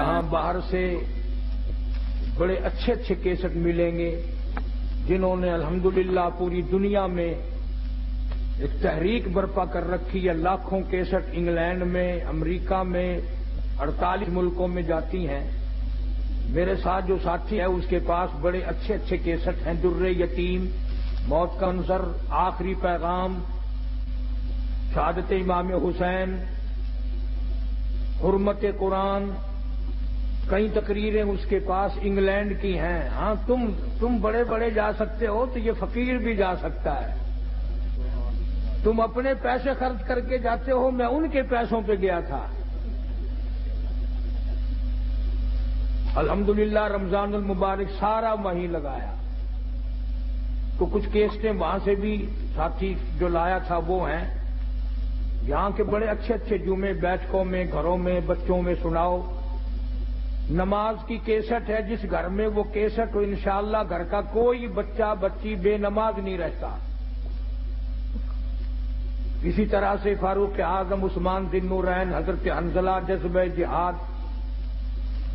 یہاں باہر سے بڑے اچھے اچھے کیسٹ ملیں گے جنہوں نے الحمدللہ پوری دنیا میں ایک تحریک برپا کر رکھی ہے. لاکھوں کیسٹ انگلینڈ میں، امریکہ میں، 48 ملکوں میں جاتی ہیں. میرے ساتھ جو ساتھی ہے اس کے پاس بڑے اچھے اچھے کیسٹ ہیں. در یتیم، موت کا منظر، آخری پیغام، شہادت امام حسین، حرمت قرآن، کئی تقریریں اس کے پاس انگلینڈ کی ہیں. ہاں تم بڑے بڑے جا سکتے ہو تو یہ فقیر بھی جا سکتا ہے. تم اپنے پیسے خرچ کر کے جاتے ہو، میں ان کے پیسوں پہ گیا تھا. الحمدللہ رمضان المبارک سارا وہیں لگایا تو کچھ کیسٹیں وہاں سے بھی ساتھی جو لایا تھا وہ ہیں. یہاں کے بڑے اچھے اچھے جمعے بیٹھکوں میں، گھروں میں، بچوں میں سناؤ. نماز کی کیسٹ ہے، جس گھر میں وہ کیسٹ ہو انشاءاللہ گھر کا کوئی بچہ بچی بے نماز نہیں رہتا. اسی طرح سے فاروق اعظم، عثمان ذی النورین، حضرت حنظلہ، جذبہ جہاد،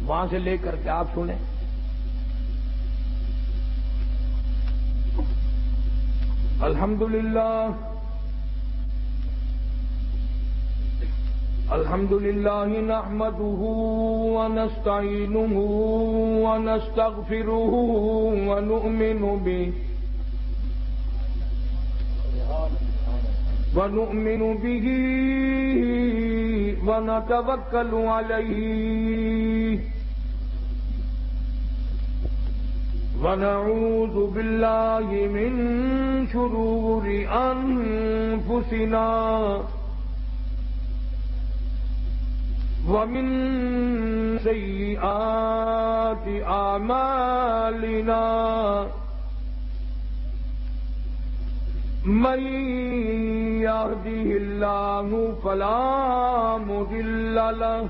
وہاں سے لے کر کے آپ سنیں. الحمدللہ الحمدللہ نحمده ونستعینه ونستغفره ونؤمن به ونتوکل علیہ ونعوذ باللہ من شرور انفسنا ومن سیئات اعمالنا من يهده الله فلا مضل له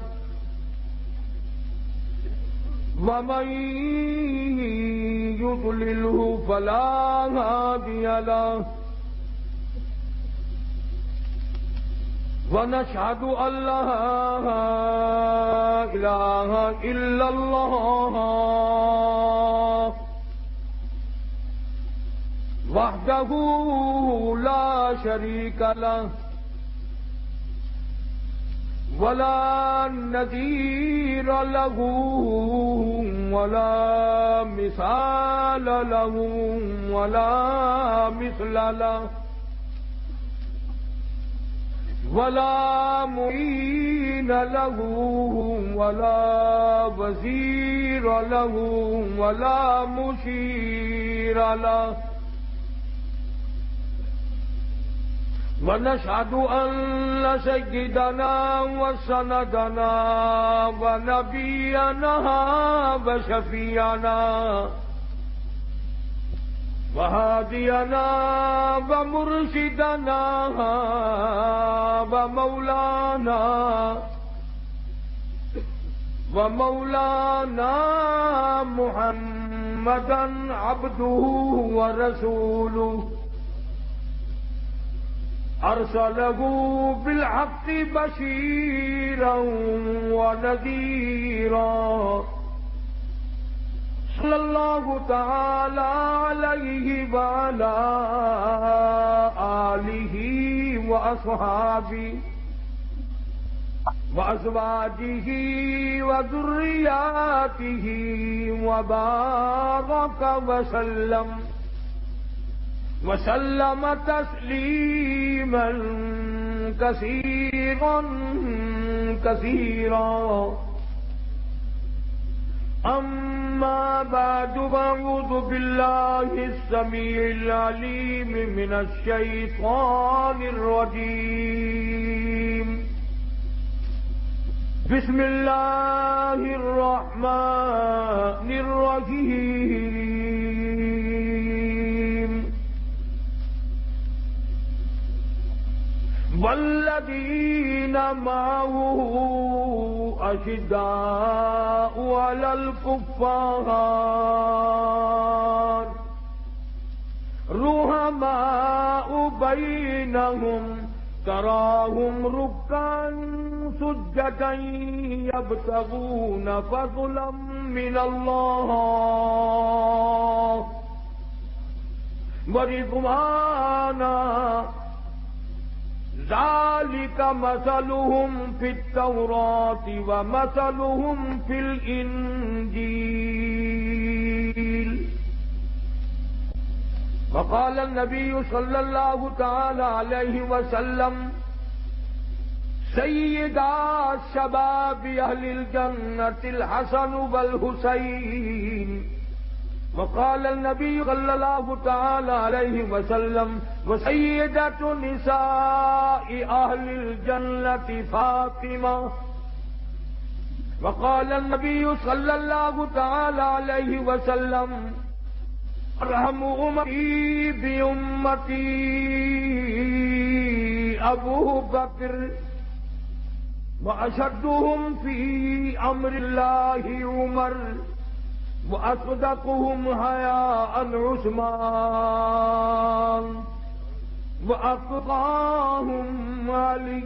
ومن يضلله فلا هادي له ونشهد أن لا إله إلا الله وحده لا شريك له ولا نذير له ولا مثال له ولا مثل له ولا معين له ولا وزير له ولا مشير له ونشهد أن سيدنا وسندنا ونبينا وشفيعنا وهادينا ومرشدنا ومولانا محمدا عبده ورسوله أرسله بالحق بشيرا ونذيرا صلى الله تعالى عليه وعلى آله وأصحابه وأزواجه وذرياته وبارك وسلم تسليما كثيرا كثيرا. أما بعد فأعوذ بالله السميع العليم من الشيطان الرجيم. بسم الله الرحمن الرحيم. والذين معه أشداء على الكفار رحماء بينهم تراهم ركعا سجدا يبتغون فضلا من الله ورضوانا ذلك مثلهم في التوراة ومثلهم في الإنجيل وقال النبي صلى الله تعالى عليه وسلم سيدا شباب أهل الجنة الحسن والحسين وقال النبي صلى الله تعالى عليه وسلم وسيدة نساء أهل الجنة فاطمة وقال النبي صلى الله تعالى عليه وسلم ارحم امتی بامتی ابو بکر واشدهم في امر الله عمر واصدقهم حياء عثمان واتقاهم علي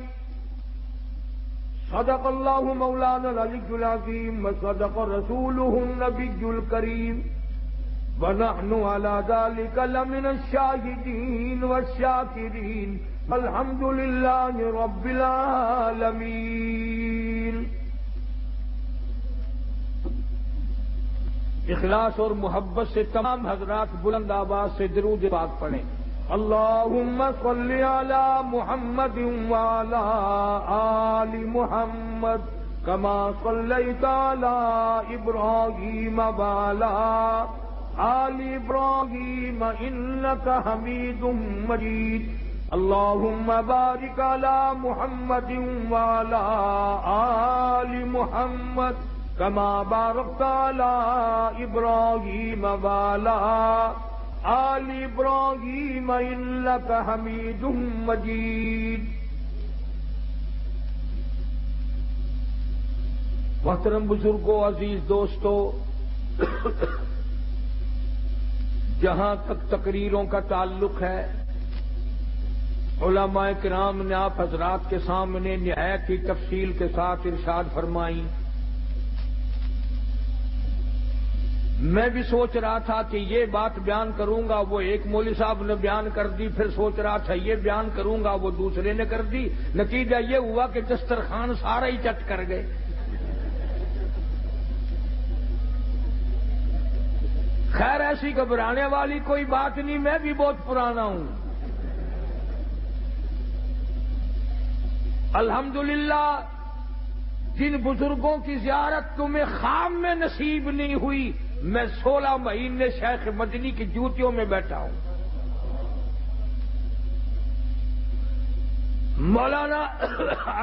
صدق الله مولانا العلي العظيم وصدق رسوله النبي الكريم ونحن على ذلك لمن الشاهدين والشاكرين الحمد لله رب العالمين. اخلاص اور محبت سے تمام حضرات بلند آواز سے درود پاک پڑھیں. اللهم صل على محمد وعلى آل محمد كما صليت على إبراهيم وعلى آل إبراهيم إنك حميد مجيد. اللهم بارك على محمد وعلى آل محمد كما باركت على إبراهيم وعلى آل إبراهيم إنك حميد مجيد. محترم بزرگوں، عزیز دوستو، جہاں تک تقریروں کا تعلق ہے، علماء کرام نے آپ حضرات کے سامنے نہایت ہی تفصیل کے ساتھ ارشاد فرمائی. میں بھی سوچ رہا تھا کہ یہ بات بیان کروں گا، وہ ایک مولوی صاحب نے بیان کر دی، پھر سوچ رہا تھا یہ بیان کروں گا، وہ دوسرے نے کر دی. نتیجہ یہ ہوا کہ دسترخوان سارا ہی چٹ کر گئے. خیر ایسی گھبرانے والی کوئی بات نہیں، میں بھی بہت پرانا ہوں. الحمدللہ جن بزرگوں کی زیارت تمہیں خام میں نصیب نہیں ہوئی، میں 16 مہینے شیخ مدنی کی جوتیوں میں بیٹھا ہوں. مولانا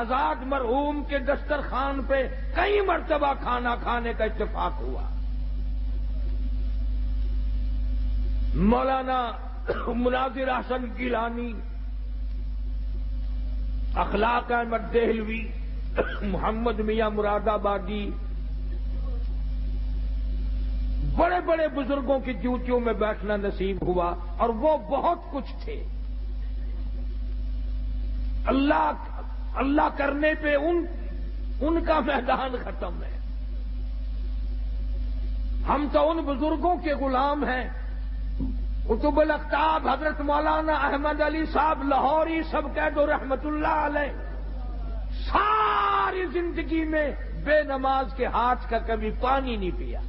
آزاد مرحوم کے دسترخوان پہ کئی مرتبہ کھانا کھانے کا اتفاق ہوا. مولانا مناظر حسن گیلانی، اخلاق احمد دہلوی، محمد میاں مراد آبادی، بڑے بڑے بزرگوں کی جوتیوں میں بیٹھنا نصیب ہوا، اور وہ بہت کچھ تھے. اللہ کرنے پہ ان کا میدان ختم ہے. ہم تو ان بزرگوں کے غلام ہیں. قطب الاقطاب حضرت مولانا احمد علی صاحب لاہوری سب کہہ دو رحمت اللہ علیہ، ساری زندگی میں بے نماز کے ہاتھ کا کبھی پانی نہیں پیا.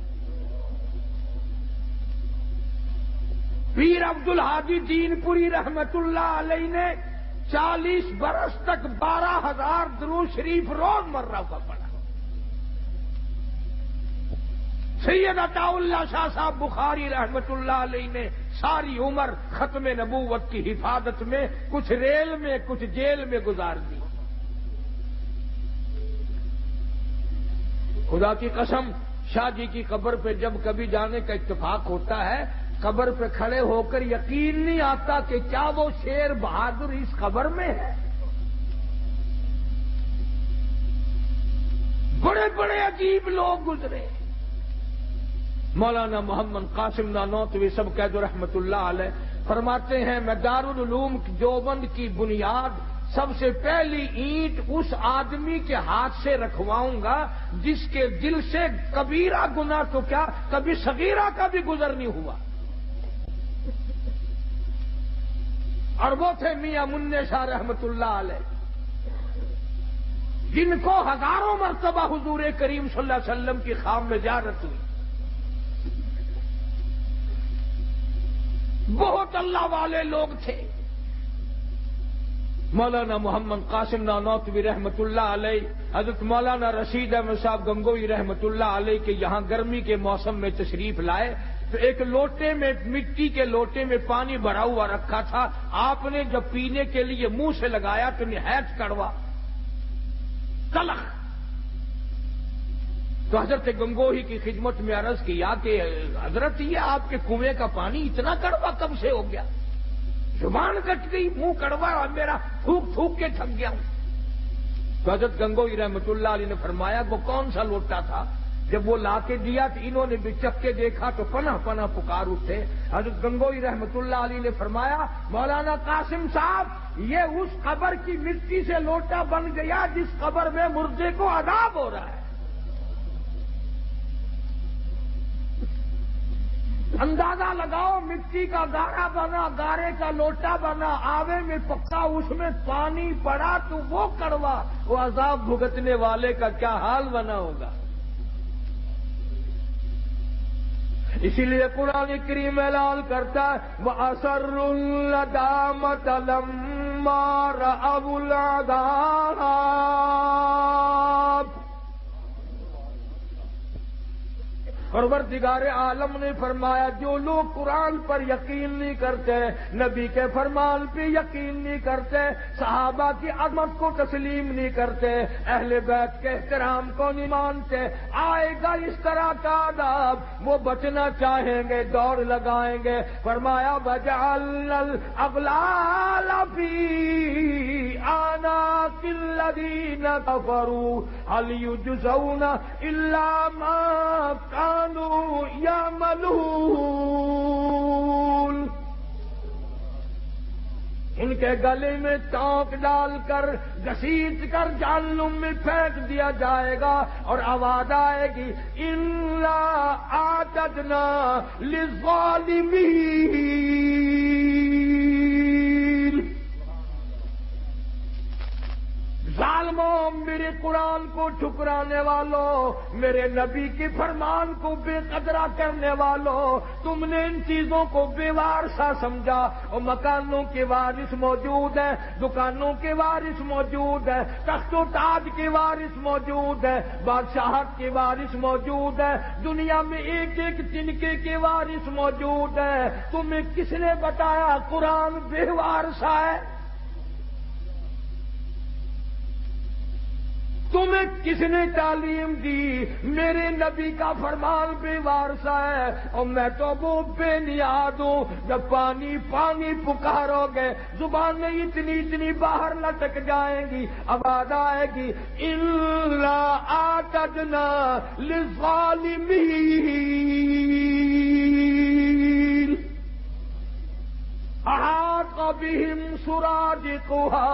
پیر عبد الحادی دین پوری رحمت اللہ علیہ نے 40 برس تک 12,000 درود شریف روز مرہ کا پڑھا. سید عطا اللہ شاہ صاحب بخاری رحمت اللہ علیہ نے ساری عمر ختم نبوت کی حفاظت میں کچھ ریل میں کچھ جیل میں گزار دی. خدا کی قسم، شاہ جی کی قبر پہ جب کبھی جانے کا اتفاق ہوتا ہے، قبر پہ کھڑے ہو کر یقین نہیں آتا کہ کیا وہ شیر بہادر اس قبر میں ہے. بڑے بڑے عجیب لوگ گزرے. مولانا محمد قاسم نانوتوی سب قید رحمت اللہ علیہ فرماتے ہیں، میں دارالعلوم دیوبند کی بنیاد سب سے پہلی اینٹ اس آدمی کے ہاتھ سے رکھواؤں گا جس کے دل سے کبیرہ گناہ تو کیا کبھی صغیرہ کا بھی گزر نہیں ہوا. اور وہ تھے میاں منع شاہ رحمت اللہ علیہ، جن کو ہزاروں مرتبہ حضور کریم صلی اللہ علیہ وسلم کی خام میں زیارت ہوئی. بہت اللہ والے لوگ تھے. مولانا محمد قاسم نانوتوی رحمت اللہ علیہ، حضرت مولانا رشید احمد صاحب گنگوئی رحمت اللہ علیہ کے یہاں گرمی کے موسم میں تشریف لائے تو ایک لوٹے میں، مٹی کے لوٹے میں پانی بھرا ہوا رکھا تھا. آپ نے جب پینے کے لیے منہ سے لگایا تو نہایت کڑوا تلخ. تو حضرت گنگوہی کی خدمت میں عرض کیا کہ حضرت یہ آپ کے کنویں کا پانی اتنا کڑوا کب سے ہو گیا؟ زبان کٹ گئی، منہ کڑوا اور میرا تھوک تھوک کے تھک گیا. تو حضرت گنگوہی رحمت اللہ علیہ نے فرمایا وہ کون سا لوٹا تھا؟ جب وہ لا کے دیا تو انہوں نے بچک کے دیکھا تو پناہ پناہ پکار اٹھے. حضرت گنگوہی رحمت اللہ علیہ نے فرمایا مولانا قاسم صاحب یہ اس قبر کی مٹی سے لوٹا بن گیا جس قبر میں مردے کو عذاب ہو رہا ہے. اندازہ لگاؤ، مٹی کا گارا بنا، گارے کا لوٹا بنا، آوے میں پکا، اس میں پانی پڑا تو وہ کڑوا، وہ عذاب بھگتنے والے کا کیا حال بنا ہوگا. اسی لیے قرآن کریم اعلان کرتا ہے وَأَسَرُّوا النَّدَامَةَ لَمَّا رَأَوُا الْعَذَابَ. پروردگار عالم نے فرمایا جو لوگ قرآن پر یقین نہیں کرتے، نبی کے فرمان پہ یقین نہیں کرتے، صحابہ کی عظمت کو تسلیم نہیں کرتے، اہل بیت کے احترام کو نہیں مانتے، آئے گا اس طرح کا عذاب. وہ بچنا چاہیں گے دوڑ لگائیں گے. فرمایا وَجَعَلْنَا الْأَغْلَالَ فِي أَعْنَاقِ الَّذِينَ كَفَرُوا هَلْ يُجْزَوْنَ إِلَّا مَا كَانُوا يَعْمَلُونَ. ان کے گلے میں چونک ڈال کر گھسیٹ کر جہنم میں پھینک دیا جائے گا اور آواز آئے گی اِنَّا أَعْتَدْنَا لِلظَّالِمِينَ. ظالموں، میرے قرآن کو ٹھکرانے والوں، میرے نبی کے فرمان کو بے قدرہ کرنے والوں، تم نے ان چیزوں کو بے وارثہ سمجھا. اور مکانوں کے وارث موجود ہیں، دکانوں کے وارث موجود ہیں، تخت و تاج کے وارث موجود ہیں، بادشاہت کے وارث موجود ہیں، دنیا میں ایک ایک تنکے کے وارث موجود ہیں. تمہیں کس نے بتایا قرآن بے وارثہ ہے؟ تمہیں کس نے تعلیم دی؟ میرے نبی کا فرمان بے وارثہ ہے اور میں تو وہ بے نیاز ہوں. جب پانی پانی پکارو گے زبان میں اتنی اتنی باہر لٹک جائیں گی، آواز آئے گی اِنَّا أَعْتَدْنَا لِلظَّالِمِينَ احاط بہم سرادقها.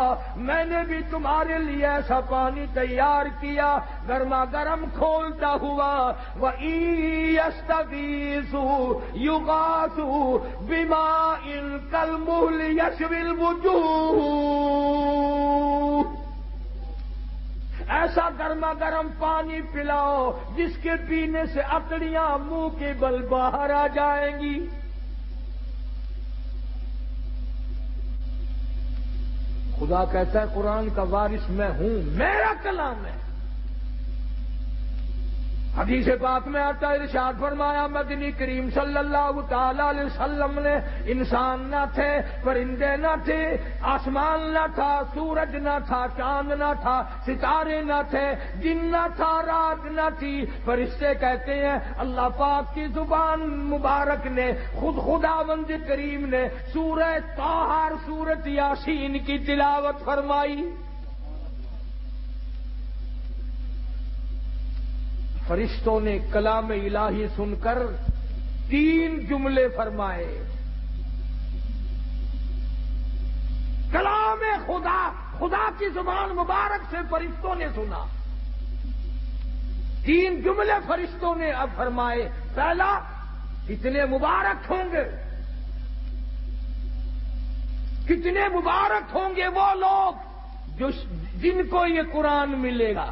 میں نے بھی تمہارے لیے ایسا پانی تیار کیا گرما گرم کھولتا ہوا. وَإِن يَسْتَغِيثُوا يُغَاثُوا بِمَاءٍ كَالْمُهْلِ يَشْوِي الْوُجُوهَ. ایسا گرما گرم پانی پلاؤ جس کے پینے سے اکڑیاں منہ کے بل باہر آ جائیں گی. خدا کہتا ہے قرآن کا وارث میں ہوں، میرا کلام ہے. حدیث پاک میں آتا ہے ارشاد فرمایا مدنی کریم صلی اللہ تعالی علیہ وسلم نے انسان نہ تھے، پرندے نہ تھے، آسمان نہ تھا، سورج نہ تھا، چاند نہ تھا، ستارے نہ تھے، دن نہ تھا، رات نہ تھی. فرشتے کہتے ہیں اللہ پاک کی زبان مبارک نے خود خداوند کریم نے سورہ طٰہٰ سورۃ یاسین کی تلاوت فرمائی. فرشتوں نے کلام الہی سن کر 3 جملے فرمائے. کلام کلام خدا، خدا کی زبان مبارک سے فرشتوں نے سنا. 3 جملے فرشتوں نے اب فرمائے. پہلا، کتنے مبارک ہوں گے، کتنے مبارک ہوں گے وہ لوگ جن کو یہ قرآن ملے گا.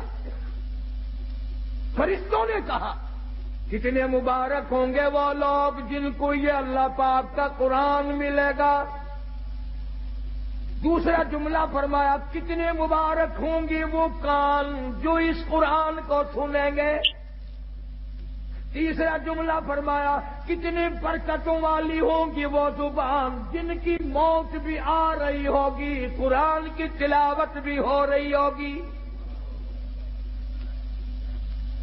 فرشتوں نے کہا کتنے مبارک ہوں گے وہ لوگ جن کو یہ اللہ پاک کا قرآن ملے گا. دوسرا جملہ فرمایا کتنے مبارک ہوں گے وہ کان جو اس قرآن کو سنیں گے. تیسرا جملہ فرمایا کتنے برکتوں والی ہوں گی وہ زبان جن کی موت بھی آ رہی ہوگی، قرآن کی تلاوت بھی ہو رہی ہوگی.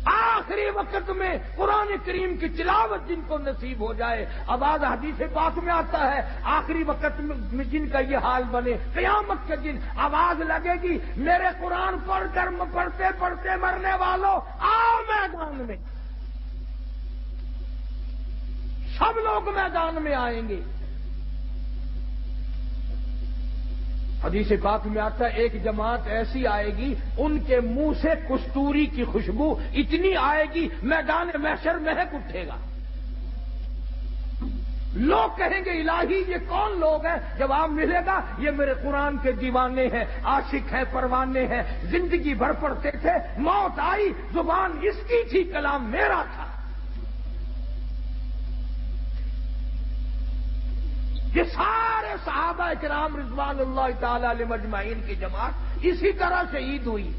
آخری وقت میں قرآن کریم کی تلاوت جن کو نصیب ہو جائے. آواز حدیث پاک میں آتا ہے آخری وقت میں جن کا یہ حال بنے، قیامت کے دن آواز لگے گی میرے قرآن پڑھ کر پڑھتے پڑھتے مرنے والوں آؤ میدان میں. سب لوگ میدان میں آئیں گے. حدیث پاک میں آتا ہے ایک جماعت ایسی آئے گی ان کے منہ سے کستوری کی خوشبو اتنی آئے گی میدان محشر مہک اٹھے گا. لوگ کہیں گے الہی یہ کون لوگ ہیں؟ جواب ملے گا یہ میرے قرآن کے دیوانے ہیں، عاشق ہیں، پروانے ہیں، زندگی بھر پڑھتے تھے، موت آئی زبان اس کی تھی، کلام میرا تھا. یہ سارے صحابہ کرام رضوان اللہ تعالی علیہ مجمعین کی جماعت اسی طرح شہید ہوئی.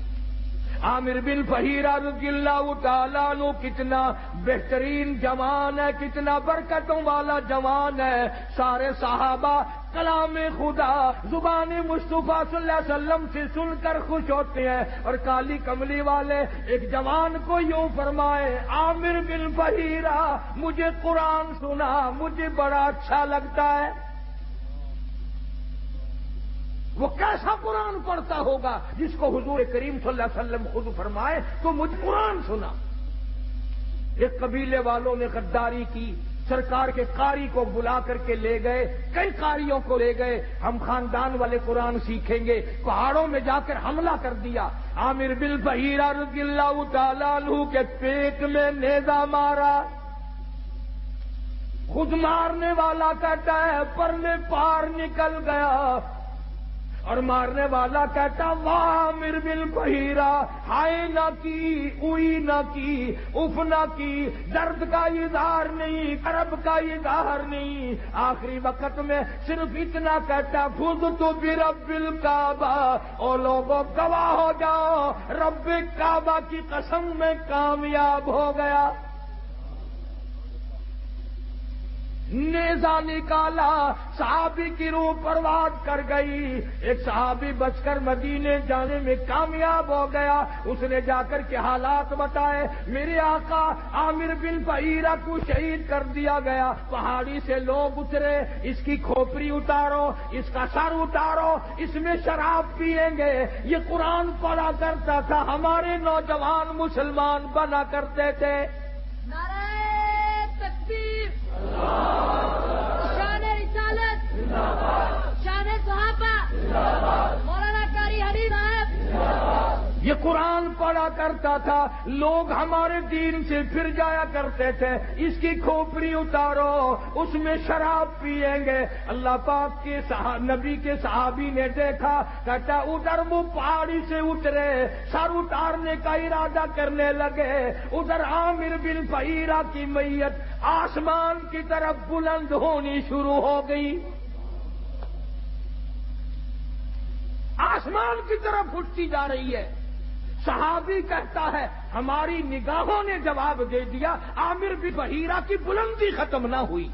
عامر بن فہیرہ رضی اللہ تعالیٰ عنہ کتنا بہترین جوان ہے، کتنا برکتوں والا جوان ہے. سارے صحابہ کلام خدا زبان مصطفیٰ صلی اللہ علیہ وسلم سے سن کر خوش ہوتے ہیں. اور کالی کملی والے ایک جوان کو یوں فرمائے عامر بن فہیرہ مجھے قرآن سنا، مجھے بڑا اچھا لگتا ہے. وہ کیسا قرآن پڑھتا ہوگا جس کو حضور کریم صلی اللہ علیہ وسلم خود فرمائے تو مجھے قرآن سنا. ایک قبیلے والوں نے غداری کی، سرکار کے قاری کو بلا کر کے لے گئے، کئی قاریوں کو لے گئے، ہم خاندان والے قرآن سیکھیں گے. پہاڑوں میں جا کر حملہ کر دیا. عامر بن فہیرہ رضی اللہ تعالیٰ عنہ کے پیٹ میں نیزہ مارا. خود مارنے والا کہتا ہے پر میں پار نکل گیا، اور مارنے والا کہتا واہ عامر بن فہیرہ، ہائے نہ کی، اوئی نہ کی، اف نہ کی، درد کا اظہار نہیں، کرب کا اظہار نہیں. آخری وقت میں صرف اتنا کہتا خذت برب الکعبہ، او لوگوں گواہ ہو جاؤ رب کعبہ کی قسم میں کامیاب ہو گیا. نیزہ نکالا، صحابی کی روح پرواز کر گئی. ایک صحابی بچ کر مدینے جانے میں کامیاب ہو گیا. اس نے جا کر کے حالات بتائے میرے آقا عامر بن فہیرہ کو شہید کر دیا گیا. پہاڑی سے لوگ اترے، اس کی کھوپڑی اتارو، اس کا سر اتارو، اس میں شراب پیئیں گے. یہ قرآن پڑھا کرتا تھا، ہمارے نوجوان مسلمان بنا کرتے تھے. شان رسالت، شان صحابہ، مولانا قاری حنیف صاحب. یہ قرآن پڑھا کرتا تھا، لوگ ہمارے دین سے پھر جایا کرتے تھے. اس کی کھوپڑی اتارو، اس میں شراب پیئیں گے. اللہ پاک کے نبی کے صحابی نے دیکھا، کہتا ادھر وہ پہاڑی سے اترے، سر اتارنے کا ارادہ کرنے لگے. ادھر عامر بن فہیرہ کی میت آسمان کی طرف بلند ہونی شروع ہو گئی، آسمان کی طرف اٹھتی جا رہی ہے. صحابی کہتا ہے ہماری نگاہوں نے جواب دے دیا، عامر بن فہیرہ کی بلندی ختم نہ ہوئی.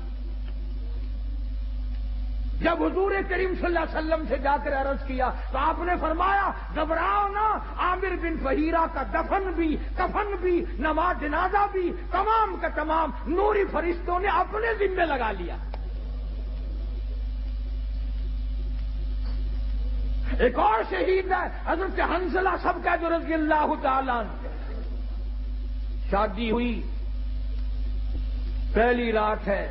جب حضور کریم صلی اللہ علیہ وسلم سے جا کر عرض کیا تو آپ نے فرمایا گھبراؤ نہ، عامر بن فہیرہ کا دفن بھی، کفن بھی، نماز جنازہ بھی تمام کا تمام نوری فرشتوں نے اپنے ذمہ لگا لیا. ایک اور شہید ہے حضرت حنظلہ سب کا جو رضی اللہ تعالیٰ عنہ. شادی ہوئی، پہلی رات ہے،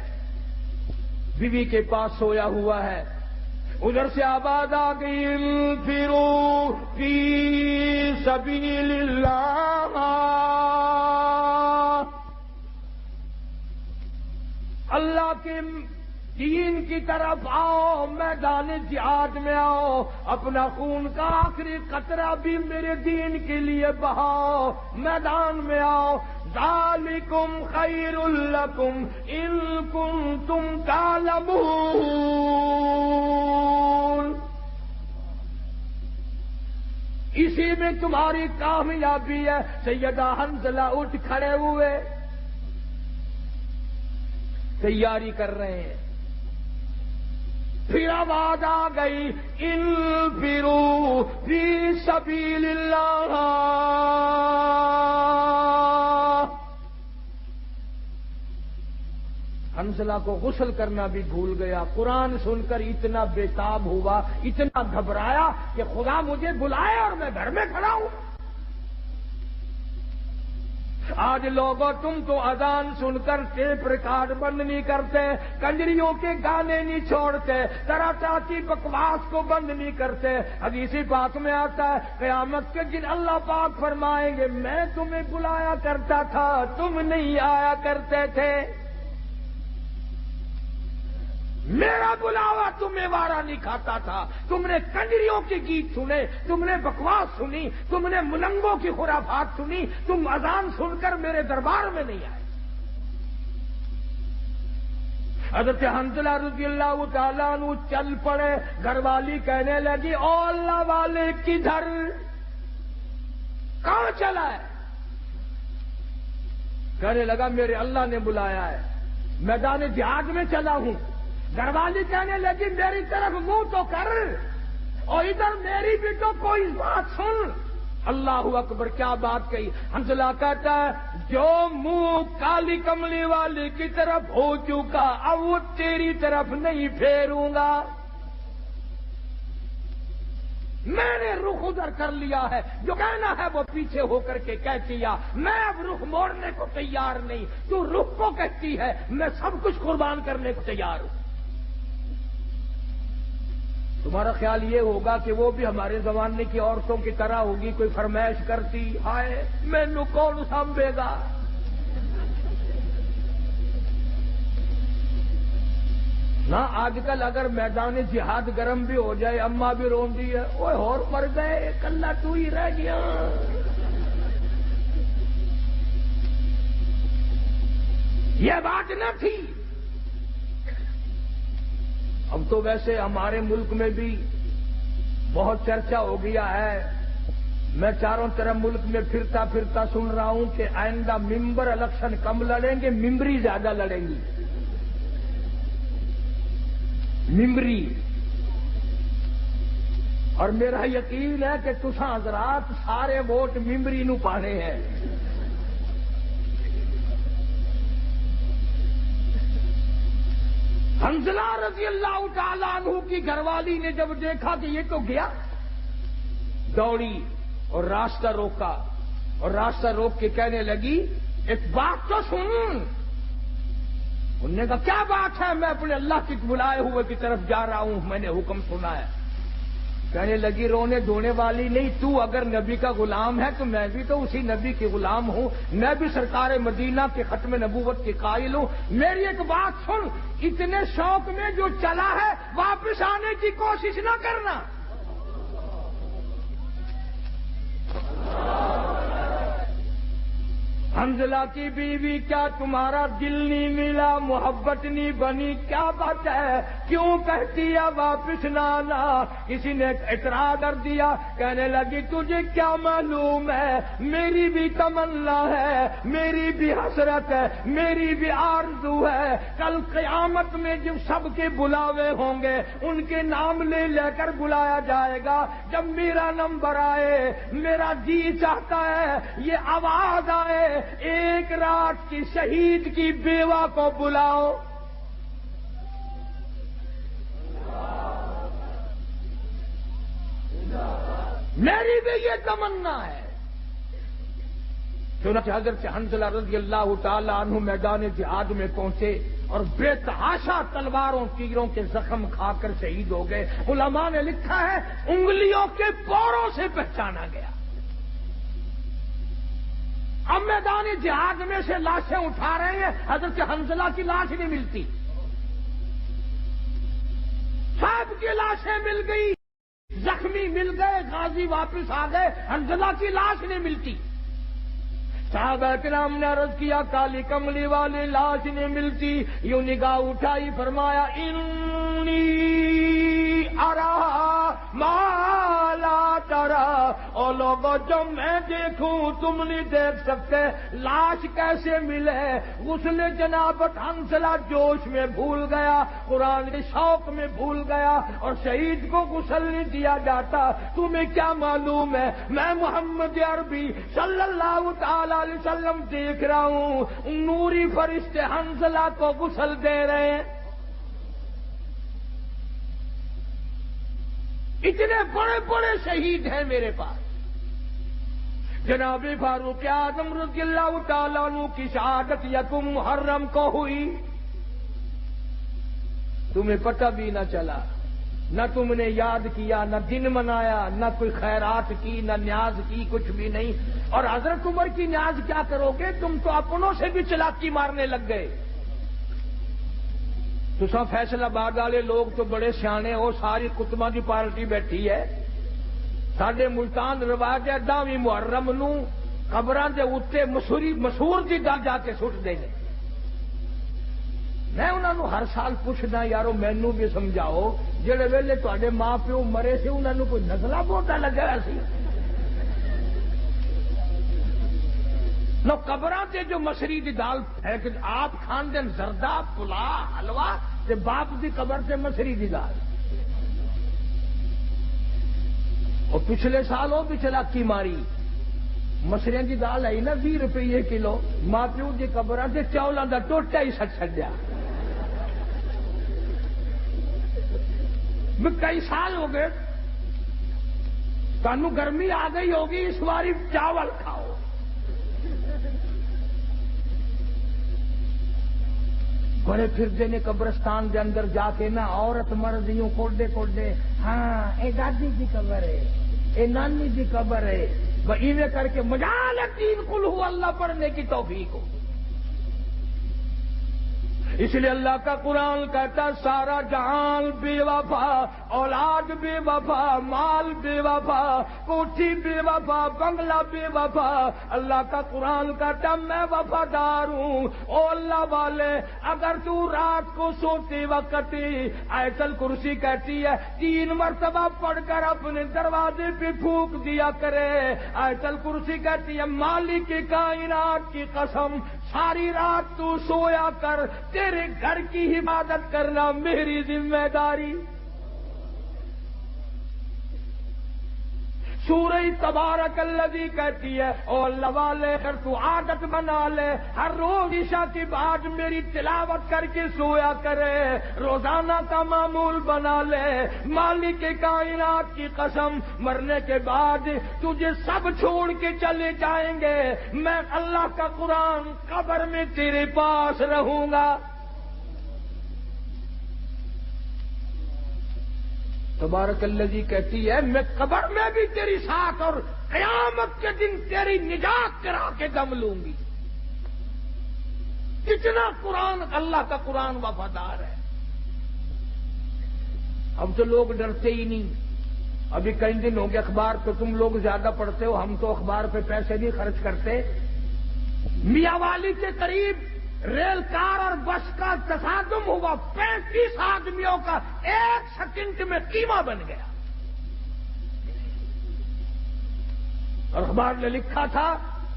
بیوی کے پاس سویا ہوا ہے. ادھر سے آواز آ گئی انفروا فی سبیل اللہ، اللہ کے دین کی طرف آؤ، میدان جہاد میں آؤ، اپنا خون کا آخری قطرہ بھی میرے دین کے لیے بہاؤ، میدان میں آؤ۔ ذالکم خیر لکم ان کنتم تعلمون، اسی میں تمہاری کامیابی ہے۔ سیدہ حنظلہ اٹھ کھڑے ہوئے، تیاری کر رہے ہیں، پھر آواز آ گئی انفروا فی سبیل اللہ۔ حنظلہ کو غسل کرنا بھی بھول گیا، قرآن سن کر اتنا بےتاب ہوا، اتنا گھبرایا کہ خدا مجھے بلائے اور میں گھر میں کھڑا ہوں۔ آج لوگوں تم تو اذان سن کر ٹیپ ریکارڈ بند نہیں کرتے، کنجریوں کے گانے نہیں چھوڑتے، طرح طرح کی بکواس کو بند نہیں کرتے۔ حدیث پاک میں آتا ہے قیامت کے دن اللہ پاک فرمائیں گے میں تمہیں بلایا کرتا تھا، تم نہیں آیا کرتے تھے، میرا بلاوا تمہیں وارا نہیں کھاتا تھا، تم نے کنجریوں کے گیت سنے، تم نے بکواس سنی، تم نے ملنگوں کی خرافات سنی، تم اذان سن کر میرے دربار میں نہیں آئے۔ حضرت حنظلہ رضی اللہ تعالیٰ عنہ چل پڑے، گھر والی کہنے لگی او اللہ والے کدھر، کہاں چلا ہے؟ کہنے لگا میرے اللہ نے بلایا ہے، میدان جہاد میں چلا ہوں۔ گھر والی کہنے لگی میری طرف منہ تو کر، اور ادھر میری بھی تو کوئی بات سن۔ اللہ اکبر، کیا بات کہی! حنظلہ کہتا ہے جو منہ کالی کملی والی کی طرف ہو چکا اب وہ تیری طرف نہیں پھیروں گا، میں نے رخ ادھر کر لیا ہے، جو کہنا ہے وہ پیچھے ہو کر کے کہہ دیا، میں اب رخ موڑنے کو تیار نہیں، تو رخ کو کہتی ہے میں سب کچھ قربان کرنے کو تیار ہوں۔ تمہارا خیال یہ ہوگا کہ وہ بھی ہمارے زمانے کی عورتوں کی طرح ہوگی، کوئی فرمائش کرتی ہائے مینو کون سنبھے گا؟ نہ آج کل اگر میدان جہاد گرم بھی ہو جائے اماں بھی روندی ہے، اوے اور مر گئے کلہ تو ہی رہ گیا۔ یہ بات نہ تھی۔ اب تو ویسے ہمارے ملک میں بھی بہت چرچا ہو گیا ہے، میں چاروں طرف ملک میں پھرتا پھرتا سن رہا ہوں کہ آئندہ ممبر الیکشن کم لڑیں گے، ممبری زیادہ لڑیں گی، ممبری۔ اور میرا یقین ہے کہ تساں حضرات سارے ووٹ ممبری نو پانے ہیں۔ حنظلہ رضی اللہ تعالیٰ عنہ کی گھر والی نے جب دیکھا کہ یہ تو گیا، دوڑی اور راستہ روکا، اور راستہ روک کے کہنے لگی ایک بات تو سن۔ انہوں نے کہا کیا بات ہے؟ میں اپنے اللہ کے بلائے ہوئے کی طرف جا رہا ہوں، میں نے حکم سنا ہے۔ کہنے لگی رونے دھونے والی نہیں، تو اگر نبی کا غلام ہے تو میں بھی تو اسی نبی کے غلام ہوں، میں بھی سرکار مدینہ کے ختم نبوت کے قائل ہوں۔ میری ایک بات سن، اتنے شوق میں جو چلا ہے واپس آنے کی کوشش نہ کرنا۔ حنظلہ کی بیوی کیا تمہارا دل نہیں ملا، محبت نہیں بنی، کیا بات ہے، کیوں کہتی ہے واپس نہ آنا؟ کسی نے اعتراض کر دیا، کہنے لگی تجھے کیا معلوم ہے، میری بھی تمنا ہے، میری بھی حسرت ہے، میری بھی آرزو ہے، کل قیامت میں جب سب کے بلاوے ہوں گے ان کے نام لے لے کر بلایا جائے گا، جب میرا نمبر آئے میرا جی چاہتا ہے یہ آواز آئے ایک رات کی شہید کی بیوہ کو بلاؤ۔ میری بھی یہ تمنا ہے۔ چنانچہ حضرت حنظلہ رضی اللہ تعالی عنہ میدان جہاد میں پہنچے اور بے تحاشا تلواروں تیروں کے زخم کھا کر شہید ہو گئے. علماء نے لکھا ہے انگلیوں کے پوروں سے پہچانا گیا. اب میدان جہاد میں سے لاشیں اٹھا رہے ہیں, حضرت حنظلہ کی لاش نہیں ملتی, سب کی لاشیں مل گئی, زخمی مل گئے, غازی واپس آ گئے, حنظلہ کی لاش نہیں ملتی. صحابہ کرام نے عرض کیا کالی کملی والی لاش نہیں ملتی. یوں نگاہ اٹھائی, فرمایا انی ارا ما لا ترا, او لوگوں جو میں دیکھوں تم نہیں دیکھ سکتے. لاش کیسے ملے؟ غسل جنابت حنظلہ جوش میں بھول گیا, قرآن کے شوق میں بھول گیا, اور شہید کو غسل نہیں دیا جاتا. تمہیں کیا معلوم ہے میں محمد عربی صلی اللہ تعالی علیہ وسلم دیکھ رہا ہوں, نوری فرشتے حنظلہ کو غسل دے رہے ہیں. اتنے بڑے بڑے شہید ہیں میرے پاس. جناب فاروق اعظم رضی اللہ تعالیٰ عنہ کی شہادت یکم محرم کو ہوئی, تمہیں پتہ بھی نہ چلا, نہ تم نے یاد کیا, نہ دن منایا, نہ کوئی خیرات کی, نہ نیاز کی, کچھ بھی نہیں. اور حضرت عمر کی نیاز کیا کرو گے, تم تو اپنوں سے بھی چلاکی مارنے لگ گئے. تو سب فیصلہ آباد والے لوگ تو بڑے سیانے ہو, ساری کتبہ کی پارٹی بیٹھی ہے. ساڈے ملتان رواج ہے 10ویں محرم نو قبراں دے اوتے مسور دی گل جا کے سٹ دے. میں انہوں نے ہر سال پوچھنا یارو مینوں بھی سمجھاؤ, جہے ویلے تے ماں پیو مرے سے انہوں نے کوئی نزلہ بوٹا لگا ہوا سی؟ نو قبراں تے جو مسری دی دال پھینک آپ کھان دین زردہ پلا حلوہ, تے باپ دی قبر تے مسری دی دال. اور پچھلے سال وہ بھی چلاکی ماری, مسریاں دی دال آئی نا 20 روپے کلو, ماں پیو دی قبراں تے چاولاں دا ٹوٹا ہی سٹ چھڈیا. کئی سال ہو گئے, تانوں گرمی آ گئی ہوگی, اس باری چاول کھاؤ. بڑے پھردے نے قبرستان دے اندر جا کے نا, عورت مرد یوں کوڈے کوڈے, ہاں اے دادی دی قبر ہے, اے نانی دی قبر ہے, ایویں کر کے مجال دین قل ہو اللہ پڑھنے کی توفیق ہو. اس لیے اللہ کا قرآن کہتا سارا جہان بے وفا, اولاد بے وفا, مال بے وفا, کوٹھی بے وفا, بنگلہ بے وفا. اللہ کا قرآن کہتا میں وفادار ہوں. او اللہ والے, اگر تو رات کو سوتے وقت آیت الکرسی کہتی ہے 3 مرتبہ پڑھ کر اپنے دروازے پہ پھونک دیا کرے. آیت الکرسی کہتی ہے مالک کائنات کی قسم ساری رات تو سویا کر, تیرے گھر کی حفاظت کرنا میری ذمہ داری. سورہ تبارک الذی کہتی ہے او اللہ والے, اگر تو عادت بنا لے ہر روز عشاء کے بعد میری تلاوت کر کے سویا کرے, روزانہ کا معمول بنا لے, مالک کائنات کی قسم مرنے کے بعد تجھے سب چھوڑ کے چلے جائیں گے, میں اللہ کا قرآن قبر میں تیرے پاس رہوں گا. تبارک الذی کہتی ہے میں قبر میں بھی تیری ساتھ, اور قیامت کے دن تیری نجات کرا کے دم لوں گی. کتنا قرآن, اللہ کا قرآن وفادار ہے. اب تو لوگ ڈرتے ہی نہیں. ابھی کئی دن ہو گئے, اخبار تو تم لوگ زیادہ پڑھتے ہو, ہم تو اخبار پہ پیسے نہیں خرچ کرتے. میاں والی کے قریب ریل کار اور بس کا تصادم ہوا, 35 آدمیوں کا 1 سیکنڈ میں قیمہ بن گیا. اور اخبار نے لکھا تھا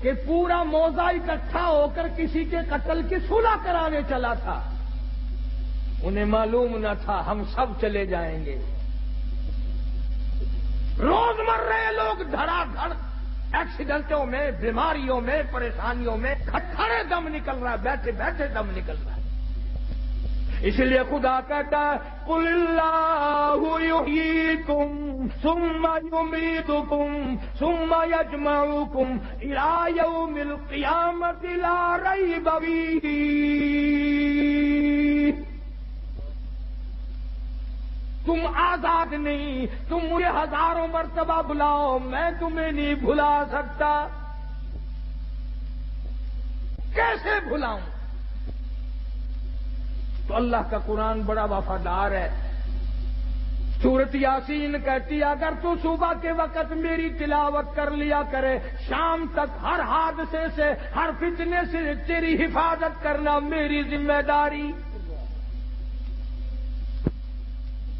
کہ پورا موضع اکٹھا ہو کر کسی کے قتل کی صلح کرانے چلا تھا. انہیں معلوم نہ تھا ہم سب چلے جائیں گے. روز مر رہے لوگ دھڑا دھڑ ایکسیڈنٹوں میں, بیماریوں میں, پریشانیوں میں کھڑے دم نکل رہا ہے, بیٹھے بیٹھے دم نکل رہا ہے. اس لیے خدا کہتا ہے قل اللہ یحییکم ثم یمیتکم ثم یجمعکم الی یوم القیامۃ لا ریب فیہ. تم آزاد نہیں، تم مجھے ہزاروں مرتبہ بلاؤ، میں تمہیں نہیں بھلا سکتا۔ کیسے بھلاؤں؟ تو اللہ کا قرآن بڑا وفادار ہے۔ سورت یاسین کہتی ہے اگر تو صبح کے وقت میری تلاوت کر لیا کرے، شام تک ہر حادثے سے، ہر فتنے سے تیری حفاظت کرنا میری ذمہ داری۔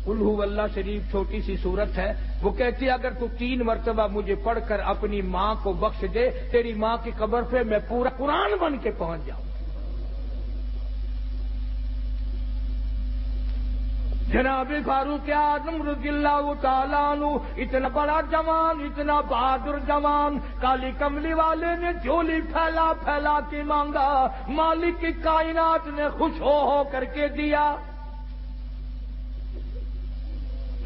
قل هو اللہ شریف چھوٹی سی سورت ہے، وہ کہتی ہے اگر تو 3 مرتبہ مجھے پڑھ کر اپنی ماں کو بخش دے، تیری ماں کی قبر پہ میں پورا قرآن بن کے پہنچ جاؤں۔ جناب فاروق اعظم رضی اللہ تعالیٰ عنہ اتنا بڑا جوان، اتنا بہادر جوان، کالی کملی والے نے جھولی پھیلا پھیلا کے مانگا، مالک کی کائنات نے خوش ہو کر کے دیا۔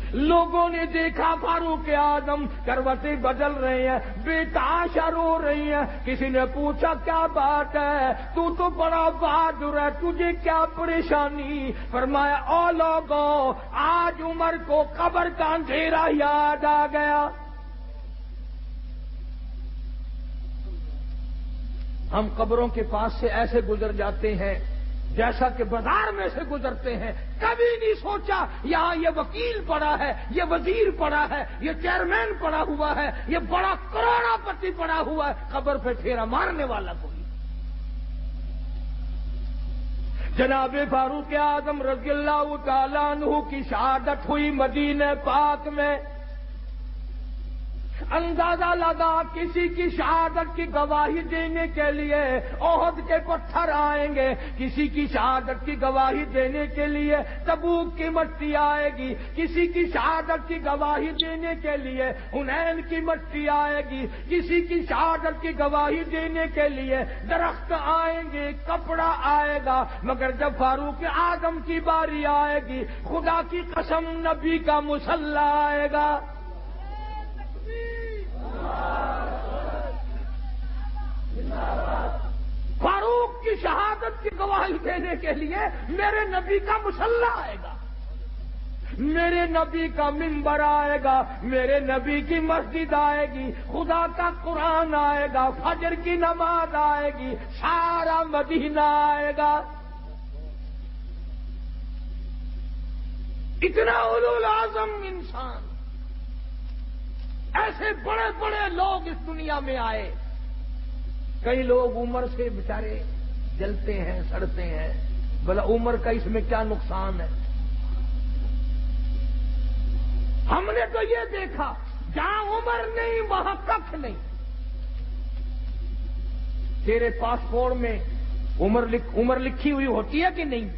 لوگوں نے دیکھا فاروق اعظم کروٹیں بدل رہے ہیں، بے تحاشا رو رہی ہیں۔ کسی نے پوچھا کیا بات ہے، تو بڑا بہادر ہے، تجھے کیا پریشانی؟ فرمایا او لوگوں، آج عمر کو قبر کا اندھیرا یاد آ گیا۔ ہم قبروں کے پاس سے ایسے گزر جاتے ہیں جیسا کہ بازار میں سے گزرتے ہیں، کبھی نہیں سوچا یہاں یہ وکیل پڑا ہے، یہ وزیر پڑا ہے، یہ چیئرمین پڑا ہوا ہے، یہ بڑا کروڑا پتی پڑا ہوا ہے، قبر پہ پھیرا مارنے والا کوئی۔ جناب فاروق اعظم رضی اللہ تعالیٰ عنہ کی شہادت ہوئی مدینہ پاک میں۔ اندازہ لگا کسی کی شہادت کی گواہی دینے کے لیے احد کے پتھر آئیں گے، کسی کی شہادت کی گواہی دینے کے لیے تبوک کی مٹی آئے گی، کسی کی شہادت کی گواہی دینے کے لیے حنین کی مٹی آئے گی، کسی کی شہادت کی گواہی دینے کے لیے درخت آئیں گے، کپڑا آئے گا، مگر جب فاروق اعظم کی باری آئے گی، خدا کی قسم نبی کا مصلی آئے گا۔ فاروق کی شہادت کی گواہی دینے کے لیے میرے نبی کا مصلی آئے گا، میرے نبی کا منبر آئے گا، میرے نبی کی مسجد آئے گی، خدا کا قرآن آئے گا، فجر کی نماز آئے گی، سارا مدینہ آئے گا۔ اتنا اولو العزم انسان، ایسے بڑے بڑے لوگ اس دنیا میں آئے۔ کئی لوگ عمر سے بیچارے جلتے ہیں، سڑتے ہیں، بھلا عمر کا اس میں کیا نقصان ہے؟ ہم نے تو یہ دیکھا جہاں عمر نہیں وہاں ککھ نہیں۔ تیرے پاسپورٹ میں عمر لکھی ہوئی ہوتی ہے کہ نہیں؟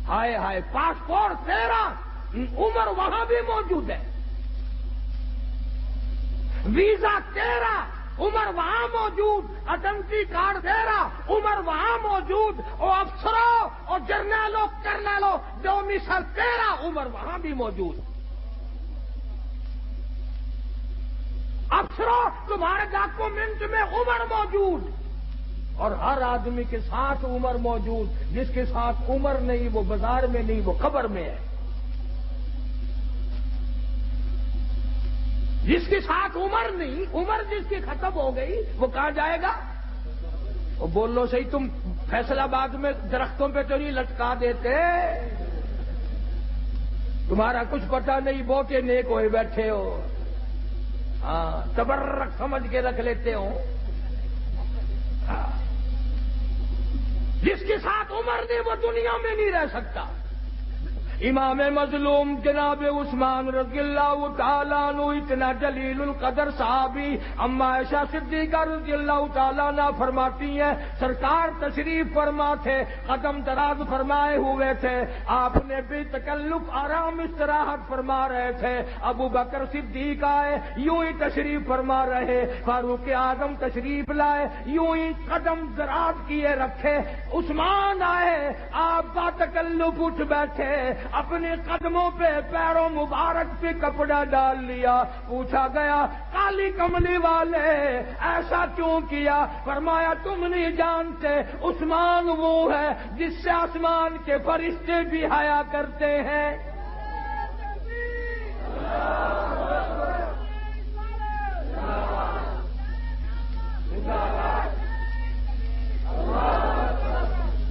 ہائے ہائے، پاسپورٹ تیرا، عمر وہاں بھی موجود ہے، ویزا تیرا، عمر وہاں موجود، آئیڈینٹی کارڈ تیرا، عمر وہاں موجود، اور افسروں اور جرنیلوں کرنیلوں ڈومیسل تیرا، عمر وہاں بھی موجود۔ افسروں تمہارے ڈاکومنٹ میں عمر موجود، اور ہر آدمی کے ساتھ عمر موجود۔ جس کے ساتھ عمر نہیں وہ بازار میں نہیں، وہ قبر میں ہے۔ جس کے ساتھ عمر نہیں، عمر جس کی ختم ہو گئی، وہ کہاں جائے گا؟ وہ بولو صحیح، تم فیصل آباد میں درختوں پہ تو نہیں لٹکا دیتے؟ تمہارا کچھ پتہ نہیں، بہتے نیک ہوئے بیٹھے ہو، ہاں تبرک سمجھ کے رکھ لیتے ہو۔ جس کے ساتھ عمر نہیں وہ دنیا میں نہیں رہ سکتا۔ امام مظلوم جناب عثمان رضی اللہ تعالیٰ عنہ اتنا جلیل القدر صحابی، اما عائشہ صدیقہ رضی اللہ تعالیٰ عنہ فرماتی ہیں سرکار تشریف فرما تھے، قدم دراز فرمائے ہوئے تھے، آپ نے بے تکلف آرام استراحت فرما رہے تھے، ابو بکر صدیق آئے یوں ہی تشریف فرما رہے، فاروق اعظم تشریف لائے یوں ہی قدم دراز کیے رکھے، عثمان آئے آپ با تکلف اٹھ بیٹھے، اپنے قدموں پہ پیروں مبارک پہ کپڑا ڈال لیا، پوچھا گیا کالی کملی والے ایسا کیوں کیا؟ فرمایا تم نہیں جانتے عثمان وہ ہے جس سے آسمان کے فرشتے بھی حیا کرتے ہیں۔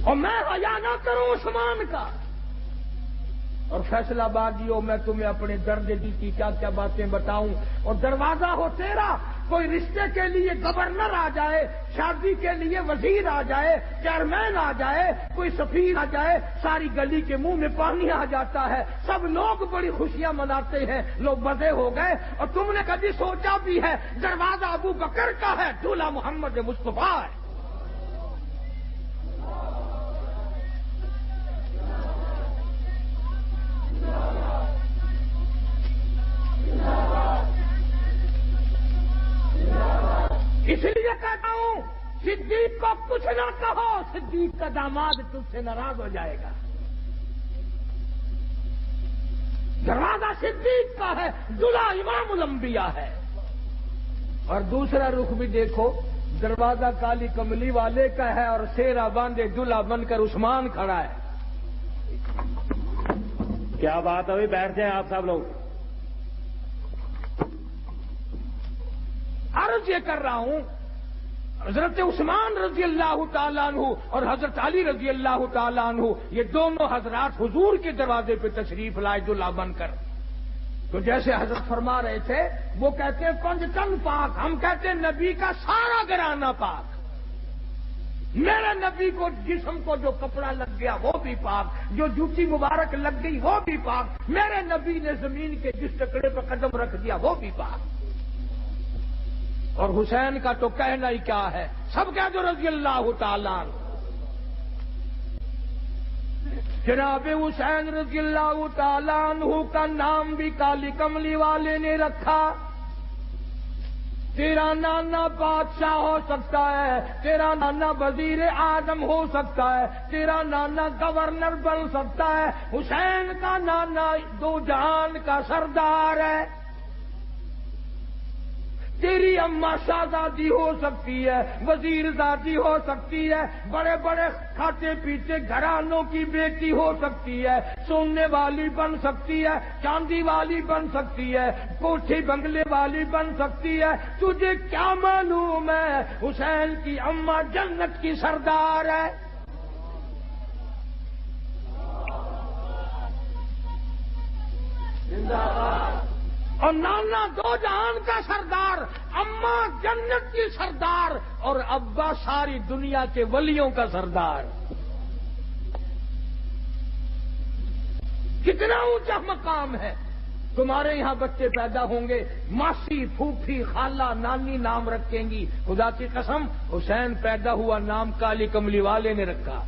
اور میں حیا نہ کروں عثمان کا. اور فیصل آبادیوں میں تمہیں اپنے درد دل کی کیا کیا باتیں بتاؤں. اور دروازہ ہو تیرا، کوئی رشتے کے لیے گورنر آ جائے، شادی کے لیے وزیر آ جائے، چیئرمین آ جائے، کوئی سفیر آ جائے، ساری گلی کے منہ میں پانی آ جاتا ہے. سب لوگ بڑی خوشیاں مناتے ہیں، لوگ مزے ہو گئے. اور تم نے کبھی سوچا بھی ہے دروازہ ابو بکر کا ہے، دولہا محمد مصطفیٰ ہے. اس لیے کہتا ہوں صدیق کو کچھ نہ کہو، صدیق کا داماد تجھ سے ناراض ہو جائے گا. دروازہ صدیق کا ہے، دلہا امام الانبیاء ہے. اور دوسرا رخ بھی دیکھو، دروازہ کالی کملی والے کا ہے اور سیرا باندھے دلہا بن کر عثمان کھڑا ہے. کیا بات ہے؟ بیٹھ جائیں آپ سب لوگ. عرض یہ کر رہا ہوں، حضرت عثمان رضی اللہ تعالیٰ عنہ اور حضرت علی رضی اللہ تعالیٰ عنہ یہ دونوں حضرات حضور کے دروازے پہ تشریف لائے دلہا بن کر. تو جیسے حضرت فرما رہے تھے، وہ کہتے ہیں پنج تن پاک، ہم کہتے ہیں نبی کا سارا گھرانہ پاک. میرے نبی کو جسم کو جو کپڑا لگ گیا وہ بھی پاک، جو جوتی مبارک لگ گئی وہ بھی پاک. میرے نبی نے زمین کے جس ٹکڑے پہ قدم رکھ دیا وہ بھی پاک. اور حسین کا تو کہنا ہی کیا ہے، سب کہہ دو رضی اللہ تعالیٰ عنہ. جناب حسین رضی اللہ تعالیٰ عنہ کا نام بھی کالی کملی والے نے رکھا. تیرا نانا بادشاہ ہو سکتا ہے، تیرا نانا وزیر اعظم ہو سکتا ہے، تیرا نانا گورنر بن سکتا ہے، حسین کا نانا دو جہان کا سردار ہے. تیری اماں شہزادی ہو سکتی ہے، وزیر زادی ہو سکتی ہے، بڑے بڑے کھاتے پیتے گھرانوں کی بیٹی ہو سکتی ہے، سونے والی بن سکتی ہے، چاندی والی بن سکتی ہے، کوٹھی بنگلے والی بن سکتی ہے. تجھے کیا معلوم ہے حسین کی اماں جنت کی سردار ہے. زندہ باد. اور نانا دو جہان کا سردار، اماں جنت کی سردار، اور ابا ساری دنیا کے ولیوں کا سردار. کتنا اونچا مقام ہے. تمہارے یہاں بچے پیدا ہوں گے، ماسی پھوپھی خالہ نانی نام رکھیں گی. خدا کی قسم حسین پیدا ہوا نام کالی کملی والے نے رکھا.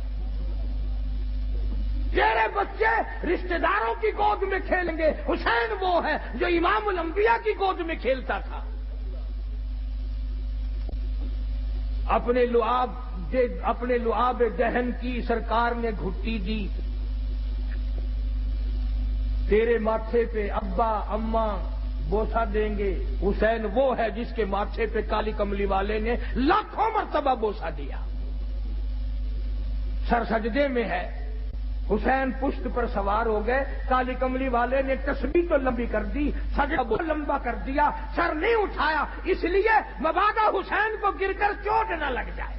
تیرے بچے رشتہ داروں کی گود میں کھیلیں گے، حسین وہ ہے جو امام الانبیاء کی گود میں کھیلتا تھا. اپنے لعاب دہن کی سرکار نے گھٹی دی. تیرے ماتھے پہ ابا اماں بوسہ دیں گے. حسین وہ ہے جس کے ماتھے پہ کالی کملی والے نے لاکھوں مرتبہ بوسہ دیا. سر سجدے میں ہے. حسین پشت پر سوار ہو گئے، کالی کملی والے نے تسبیح تو لمبی کر دی، سجدہ بہت لمبا کر دیا، سر نہیں اٹھایا، اس لیے مبادا حسین کو گر کر چوٹ نہ لگ جائے.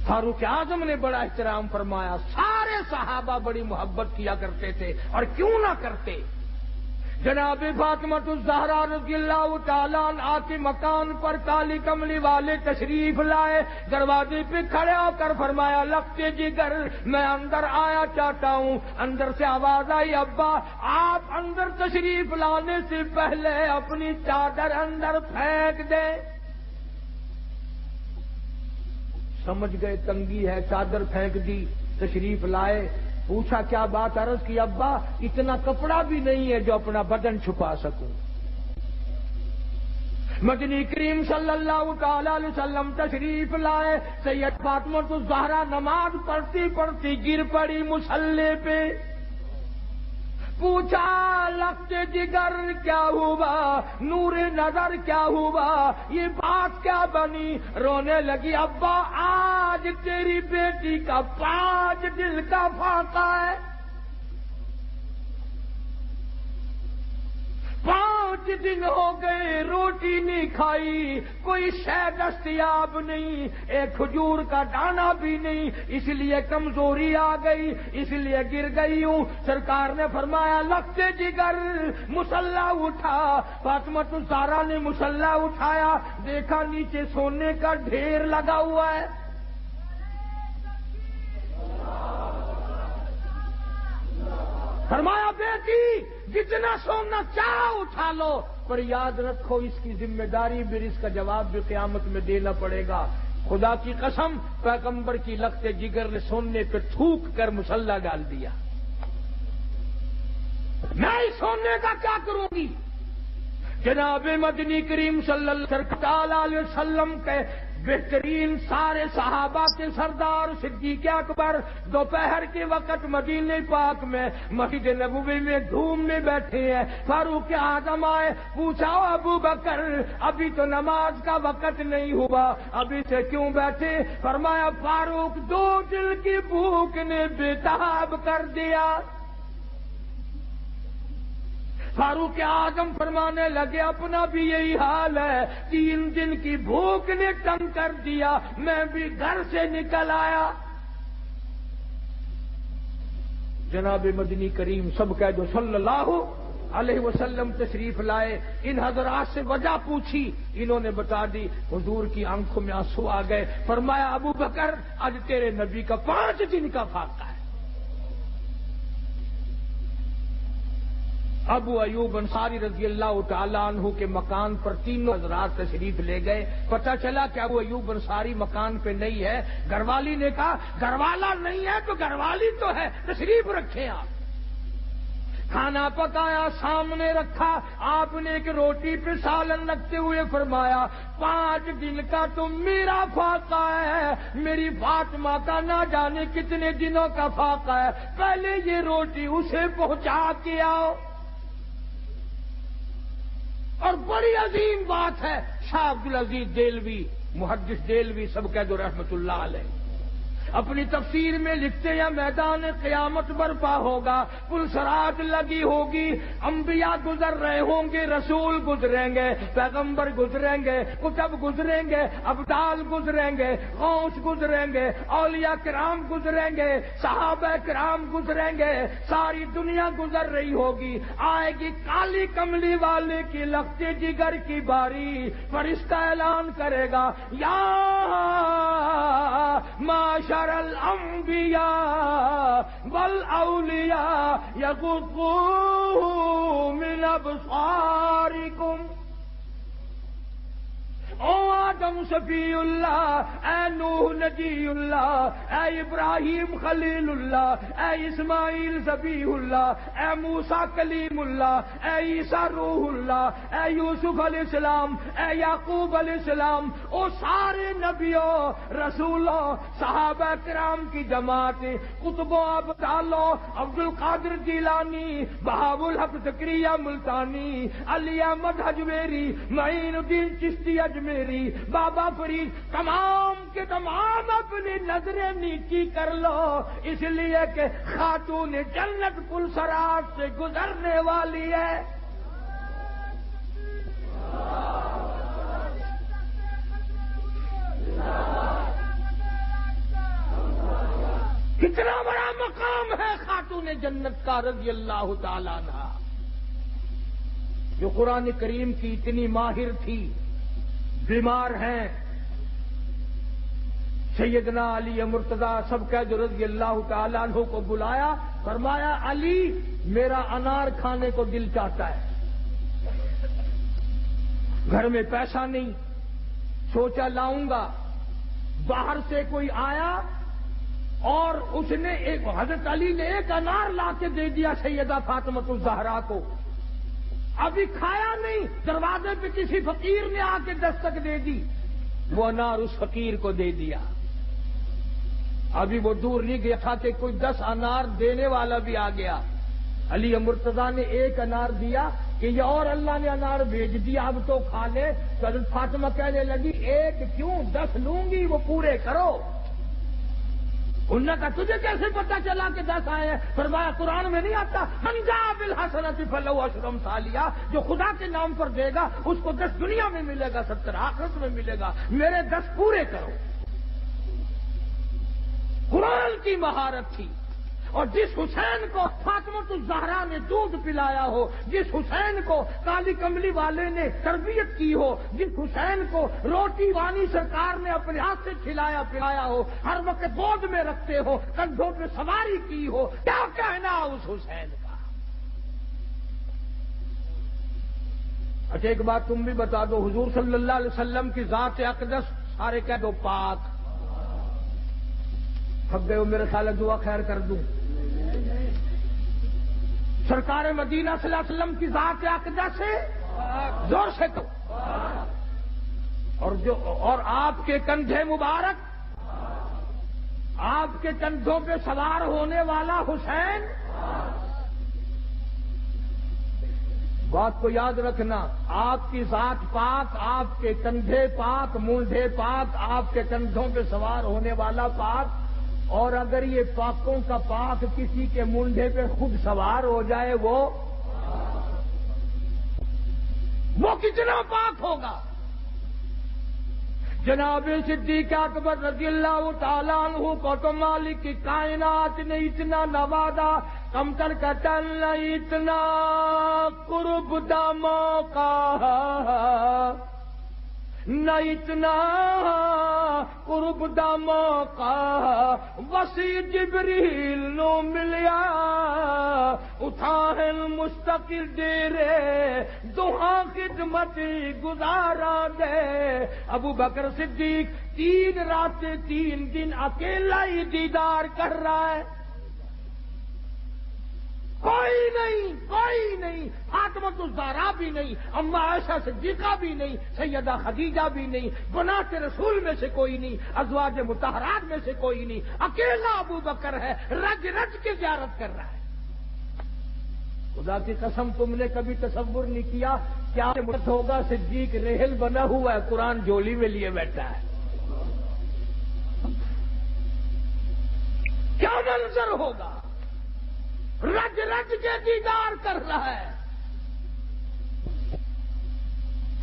فاروق اعظم نے بڑا احترام فرمایا. سارے صحابہ بڑی محبت کیا کرتے تھے، اور کیوں نہ کرتے. جناب فاطمہ الزہرا رضی اللہ تعالیٰ عنہا کے مکان پر کالی کملی والے تشریف لائے. دروازے پہ کھڑے ہو کر فرمایا لگتے جگر میں اندر آیا چاہتا ہوں. اندر سے آواز آئی ابا آپ اندر تشریف لانے سے پہلے اپنی چادر اندر پھینک دیں. سمجھ گئے تنگی ہے، چادر پھینک دی. تشریف لائے، پوچھا کیا بات، عرض کی ابا اتنا کپڑا بھی نہیں ہے جو اپنا بدن چھپا سکوں. مدنی کریم صلی اللہ تعالی علیہ وسلم تشریف لائے. سید فاطمہ الزہرا نماز پڑھتی پڑھتی گر پڑی مصلی پہ. پوچھا لخت جگر کیا ہوا، نور نظر کیا ہوا، یہ بات کیا بنی. رونے لگی ابا آج تیری بیٹی کا 5 دل کا فاقہ ہے. دن ہو گئے روٹی نہیں کھائی، کوئی شے دستیاب نہیں، ایک کھجور کا دانہ بھی نہیں، اس لیے کمزوری آ گئی، اس لیے گر گئی ہوں۔ سرکار نے فرمایا لگتے جگر مصلا اٹھا۔ فاطمہ الزہرا نے مصلا اٹھایا، دیکھا نیچے سونے کا ڈھیر لگا ہوا ہے۔ فرمایا بیٹی جتنا سونا چاہو اٹھا لو، پر یاد رکھو اس کی ذمہ داری بھی، اس کا جواب بھی قیامت میں دینا پڑے گا۔ خدا کی قسم پیغمبر کی لگتے جگر نے سونے پہ تھوک کر مصلا ڈال دیا۔ میں اس سونے کا کیا کروں گی؟ جناب مدنی کریم صلی اللہ علیہ وسلم کے بہترین سارے صحابہ کے سردار صدیق اکبر دوپہر کے وقت مدینہ پاک میں مسجد نبوی میں دھوم میں بیٹھے ہیں۔ فاروق اعظم آئے، پوچھا ابو بکر ابھی تو نماز کا وقت نہیں ہوا، ابھی سے کیوں بیٹھے؟ فرمایا فاروق دو دل کی بھوک نے بےتاب کر دیا۔ فاروق اعظم فرمانے لگے اپنا بھی یہی حال ہے، 3 دن کی بھوک نے تنگ کر دیا، میں بھی گھر سے نکل آیا۔ جناب مدنی کریم سب کہہ دو صلی اللہ علیہ وسلم تشریف لائے۔ ان حضرات سے وجہ پوچھی، انہوں نے بتا دی۔ حضور کی آنکھوں میں آنسو آ گئے۔ فرمایا ابو بکر آج تیرے نبی کا 5 دن کا فاقہ ہے۔ ابو ایوب انصاری رضی اللہ تعالیٰ عنہ کے مکان پر تینوں حضرات تشریف لے گئے۔ پتہ چلا کہ ابو ایوب انصاری مکان پہ نہیں ہے۔ گھر والی نے کہا گھر والا نہیں ہے تو گھر والی تو ہے، تشریف رکھیں آپ۔ کھانا پکایا، سامنے رکھا، آپ نے ایک روٹی پہ سالن رکھتے ہوئے فرمایا 5 دن کا تو میرا فاقہ ہے، میری فاطمہ کا نہ جانے کتنے دنوں کا فاقہ ہے، پہلے یہ روٹی اسے پہنچا کے آؤ۔ اور بڑی عظیم بات ہے، شاہ عبدالعزیز دہلوی محدث دہلوی سب کہہ دو رحمت اللہ علیہ اپنی تفسیر میں لکھتے ہیں میدان قیامت برپا ہوگا، پلسرات لگی ہوگی، انبیاء گزر رہے ہوں گے، رسول گزریں گے، پیغمبر گزریں گے، کتب گزریں گے، ابدال گزریں گے، غوث گزریں گے، اولیاء کرام گزریں گے، صحابہ کرام گزریں گے، ساری دنیا گزر رہی ہوگی۔ آئے گی کالی کملی والے کی لگتے جگر کی باری، فرشتہ اعلان کرے گا یا معاشر الانبیاء والاولیاء یغضوا من ابصارکم۔ او آدم صفی اللہ، اے نوح نجی اللہ، اے ابراہیم خلیل اللہ، اے اسماعیل ذبیح اللہ، اے موسیٰ کلیم اللہ، اے عیسیٰ روح اللہ، اے یوسف علیہ السلام، اے یعقوب علیہ السلام، او سارے نبیوں رسولوں صحابہ کرام کی جماعت، قطبوں ابدالوں، عبد القادر جیلانی، بہاء الحق زکریا ملتانی، علی احمد حجویری، معین الدین چشتی اجمیری، بابا فرید، تمام کے تمام اپنی نظریں نیچی کر لو، اس لیے کہ خاتون جنت پلسرات سے گزرنے والی ہے۔ کتنا بڑا مقام ہے خاتون جنت کا رضی اللہ تعالیٰ عنہ، جو قرآن کریم کی اتنی ماہر تھی، بیمار ہیں۔ سیدنا علی مرتضیٰ سب کہہ جو رضی اللہ تعالیٰ عنہ کو بلایا، فرمایا علی میرا انار کھانے کو دل چاہتا ہے، گھر میں پیسہ نہیں، سوچا لاؤں گا۔ باہر سے کوئی آیا اور اس نے حضرت علی نے ایک انار لا کے دے دیا سیدہ فاطمہ الزہرا کو، ابھی کھایا نہیں، دروازے پہ کسی فقیر نے آ کے دستک دے دی، وہ انار اس فقیر کو دے دیا۔ ابھی وہ دور نہیں گیا تھا کہ کوئی 10 انار دینے والا بھی آ گیا۔ علی مرتضیٰ نے ایک انار دیا کہ یہ اور اللہ نے انار بھیج دیا، اب تو کھا لے۔ تو حضرت فاطمہ کہنے لگی ایک کیوں 10 لوں گی، وہ پورے کرو۔ انہوں نے کہا تجھے کیسے پتا چلا کہ 10 آئے ہیں؟ فرمایا قرآن میں نہیں آتا من جاء بالحسنۃ فلہ عشر امثالہا، جو خدا کے نام پر دے گا اس کو 10 دنیا میں ملے گا، 70 آخرت میں ملے گا، میرے 10 پورے کرو۔ قرآن کی مہارت تھی۔ اور جس حسین کو فاطمہ الزہرا نے دودھ پلایا ہو، جس حسین کو کالی کملی والے نے تربیت کی ہو، جس حسین کو روٹی وانی سرکار نے اپنے ہاتھ سے کھلایا پلایا ہو، ہر وقت گود میں رکھتے ہو، کندھوں پہ سواری کی ہو، کیا کہنا اس حسین کا؟ اچھا ایک بات تم بھی بتا دو، حضور صلی اللہ علیہ وسلم کی ذات اقدس سارے کہہ دو پاک۔ تھک گئے ہو میرے خیال ہے دعا خیر کر دوں۔ سرکار مدینہ صلی اللہ علیہ وسلم کی ذات اقدس سے زور سے کہو، اور آپ کے کندھے مبارک، آپ کے کندھوں پہ سوار ہونے والا حسین۔ بات کو یاد رکھنا، آپ کی ذات پاک، آپ کے کندھے پاک، مونڈھے پاک، آپ کے کندھوں پہ سوار ہونے والا پاک۔ اور اگر یہ پاکوں کا پاک کسی کے مونڈھے پہ خود سوار ہو جائے وہ کتنا پاک ہوگا؟ جناب صدیق اکبر رضی اللہ تعالیٰ عنہ کو تو مالک کی کائنات نے اتنا نوازا، کمتر کا تل اتنا قرب داموں کا، نہ اتنا قرب دا موقع وسیع جبریل نو ملیا، اٹھاہن مستقل ڈیرے دوہاں خدمت گزارا دے۔ ابو بکر صدیق 3 راتیں 3 دن اکیلا ہی دیدار کر رہا ہے، کوئی نہیں، فاطمہ الزہرا بھی نہیں، اما عائشہ صدیقہ بھی نہیں، سیدہ خدیجہ بھی نہیں، بنات رسول میں سے کوئی نہیں، ازواج مطہرات میں سے کوئی نہیں، اکیلا ابو بکر ہے، رج رج کے زیارت کر رہا ہے۔ خدا کی قسم تم نے کبھی تصور نہیں کیا کیا مدت ہوگا صدیق ریحل بنا ہوا ہے، قرآن جولی میں لیے بیٹھا ہے، کیا منظر ہوگا؟ رج رج کے دیدار کر رہا ہے۔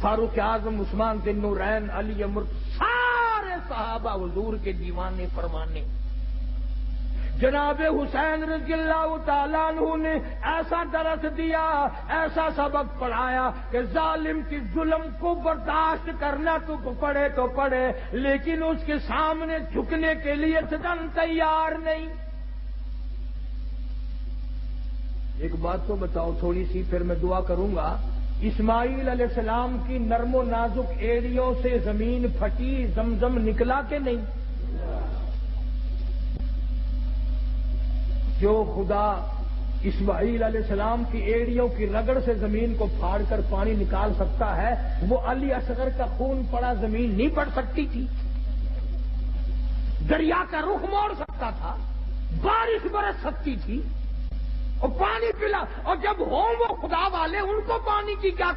فاروق اعظم، عثمان ذی النورین، علی سارے صحابہ حضور کے دیوانے فرمانے۔ جناب حسین رضی اللہ تعالیٰ عنہ نے ایسا درس دیا، ایسا سبق پڑھایا کہ ظالم کی ظلم کو برداشت کرنا تو پڑے تو پڑے، لیکن اس کے سامنے جھکنے کے لیے سدن تیار نہیں۔ ایک بات تو بتاؤ تھوڑی سی، پھر میں دعا کروں گا۔ اسماعیل علیہ السلام کی نرم و نازک ایڑیوں سے زمین پھٹی، زمزم نکلا کہ نہیں؟ جو خدا اسماعیل علیہ السلام کی ایڑیوں کی رگڑ سے زمین کو پھاڑ کر پانی نکال سکتا ہے، وہ علی اصغر کا خون پڑا زمین نہیں پڑ سکتی تھی؟ دریا کا رخ موڑ سکتا تھا، بارش برس سکتی تھی، اور پانی پلا، اور جب ہوں وہ خدا والے ان کو پانی کی کیا؟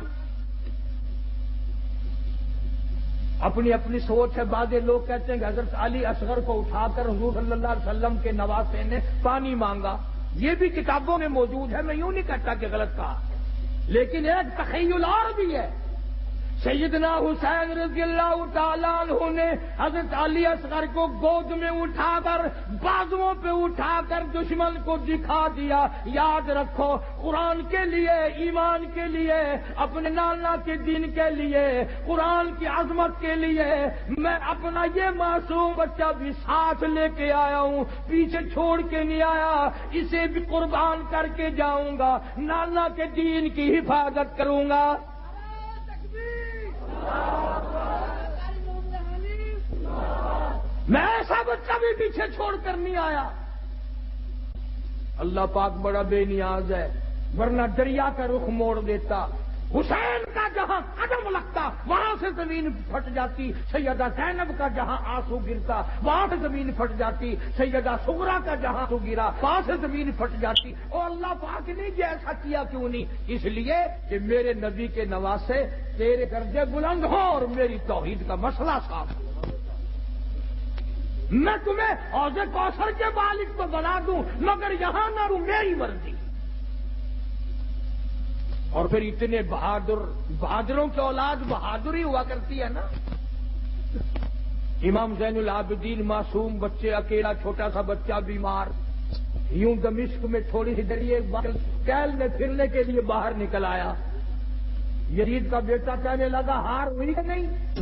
اپنی اپنی سوچ ہے۔ بعض لوگ کہتے ہیں کہ حضرت علی اصغر کو اٹھا کر حضور صلی اللہ علیہ وسلم کے نواسے نے پانی مانگا، یہ بھی کتابوں میں موجود ہے، میں یوں نہیں کہتا کہ غلط کہا، لیکن ایک تخیل اور بھی ہے۔ سیدنا حسین رضی اللہ تعالیٰ عنہ نے حضرت علی اصغر کو گود میں اٹھا کر بازوؤں پہ اٹھا کر دشمن کو دکھا دیا۔ یاد رکھو، قرآن کے لیے، ایمان کے لیے، اپنے نانا کے دین کے لیے، قرآن کی عظمت کے لیے میں اپنا یہ معصوم بچہ بھی ساتھ لے کے آیا ہوں، پیچھے چھوڑ کے نہیں آیا، اسے بھی قربان کر کے جاؤں گا، نانا کے دین کی حفاظت کروں گا۔ میں ایسا بچہ بھی پیچھے چھوڑ کر نہیں آیا۔ اللہ پاک بڑا بے نیاز ہے، ورنہ دریا کا رخ موڑ دیتا۔ حسین کا جہاں قدم لگتا وہاں سے زمین پھٹ جاتی، سیدہ زینب کا جہاں آنسو گرتا وہاں سے زمین پھٹ جاتی، سیدہ سغرا کا جہاں آنسو گرا وہاں سے زمین پھٹ جاتی۔ اور اللہ پاک نے یہ ایسا کیا کیوں نہیں؟ اس لیے کہ میرے نبی کے نواسے تیرے درجے بلند ہوں اور میری توحید کا مسئلہ صاف ہو۔ میں تمہیں حوض کوثر کے مالک تو بنا دوں مگر یہاں نہ رہوں، میری مرضی۔ اور پھر اتنے بہادروں کی اولاد بہادری ہوا کرتی ہے نا۔ امام زین العابدین معصوم بچے، اکیلا چھوٹا سا بچہ بیمار، یوں دمشق میں تھوڑی سی دریے ٹہلنے پھرنے کے لیے باہر نکل آیا۔ یزید کا بیٹا کہنے لگا ہار ہوئی کہ نہیں؟